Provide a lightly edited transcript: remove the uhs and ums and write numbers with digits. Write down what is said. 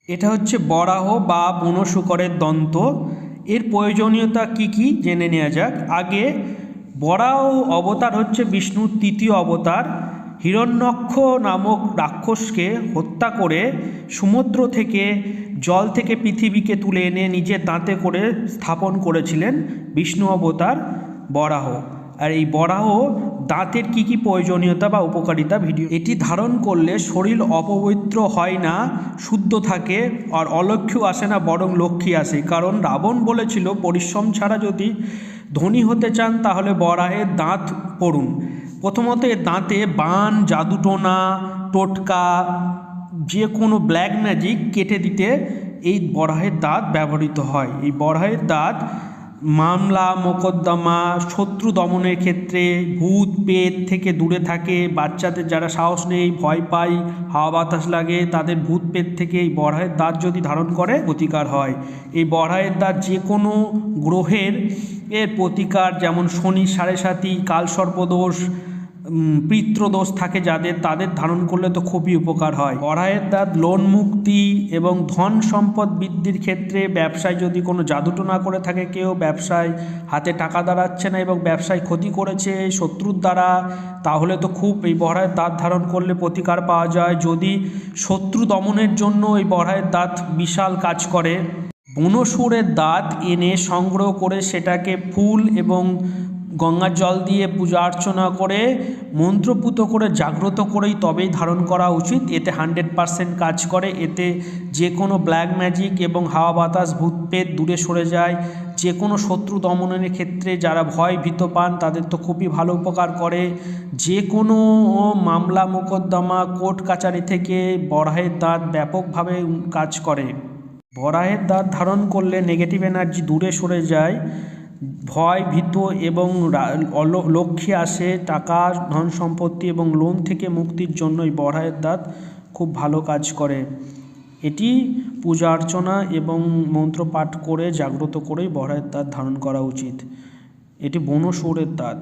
এটা হচ্ছে বরাহ বা বুনো শূকরের দন্ত। এর প্রয়োজনীয়তা কি কি জেনে নেওয়া যাক। আগে বরাহ অবতার হচ্ছে বিষ্ণুর তৃতীয় অবতার। হিরণ্যক্ষ নামক রাক্ষসকে হত্যা করে সমুদ্র থেকে জল থেকে পৃথিবীকে তুলে এনে নিজের দাঁতে করে স্থাপন করেছিলেন বিষ্ণু অবতার বরাহ। আর এই বরাহ দাঁতের কি কি প্রয়োজনীয়তা বা উপকারিতা ভিডিও। এটি ধারণ করলে শরীর অপবিত্র হয় না, শুদ্ধ থাকে, আর অলক্ষ্য আসে না বরং লক্ষ্মী আসে। কারণ রাবণ বলেছিল পরিশ্রম ছাড়া যদি ধনী হতে চান তাহলে বরাহের দাঁত পড়ুন। প্রথমত এর দাঁতে বান, জাদুটোনা, টোটকা, যে কোনো ব্ল্যাক ম্যাজিক কেটে দিতে এই বরাহের দাঁত ব্যবহৃত হয়। এই বরাহের দাঁত মামলা মোকদ্দমা, শত্রু দমনের ক্ষেত্রে, ভূত পেট থেকে দূরে থাকে, বাচ্চাদের যারা সাহস নেই, ভয় পায়, হাওয়া বাতাস লাগে, তাদের ভূত পেট থেকে এই বরাহের দাঁত যদি ধারণ করে প্রতিকার হয়। এই বরাহের দাঁত যে কোনো গ্রহের এর প্রতিকার, যেমন শনি সাড়ে সাতি, কালসর্পদোষ, পিতৃদোষ থাকে যাদের, তাদের ধারণ করলে তো খুবই উপকার হয়। বরাহের দাঁত লোন মুক্তি এবং ধন সম্পদ বৃদ্ধির ক্ষেত্রে, ব্যবসায় যদি কোনো জাদুটোনা করে থাকে কেউ, ব্যবসায় হাতে টাকা দাঁড়াচ্ছে না এবং ব্যবসায় ক্ষতি করেছে শত্রুর দ্বারা, তাহলে তো খুব এই বরাহের দাঁত ধারণ করলে প্রতিকার পাওয়া যায়। যদি শত্রু দমনের জন্য এই বরাহের দাঁত বিশাল কাজ করে। বুনো শুয়োরের দাঁত এনে সংগ্রহ করে সেটাকে ফুল এবং গঙ্গার জল দিয়ে পূজা অর্চনা করে মন্ত্রপুত করে জাগ্রত করেই তবেই ধারণ করা উচিত। এতে 100% কাজ করে। এতে যে কোনো ব্ল্যাক ম্যাজিক এবং হাওয়া বাতাস, ভূত পেট দূরে সরে যায়। যে কোনো শত্রু দমনের ক্ষেত্রে যারা ভয় ভীত পান তাদের তো খুবই ভালো উপকার করে। যে কোনো মামলা মোকদ্দমা, কোর্ট কাচারি থেকে বরাহের দাঁত ব্যাপকভাবে কাজ করে। বরাহের দাঁত ধারণ করলে নেগেটিভ এনার্জি দূরে সরে যায়, ভয় ভীত এবং লক্ষ্মী আসে, টাকা ধন সম্পত্তি এবং লোন থেকে মুক্তির জন্য এই বরাহের দাঁত খুব ভালো কাজ করে। এটি পূজা অর্চনা এবং মন্ত্র পাঠ করে জাগ্রত করেই বরাহের দাঁত ধারণ করা উচিত। এটি বুনো শুয়োরের দাঁত।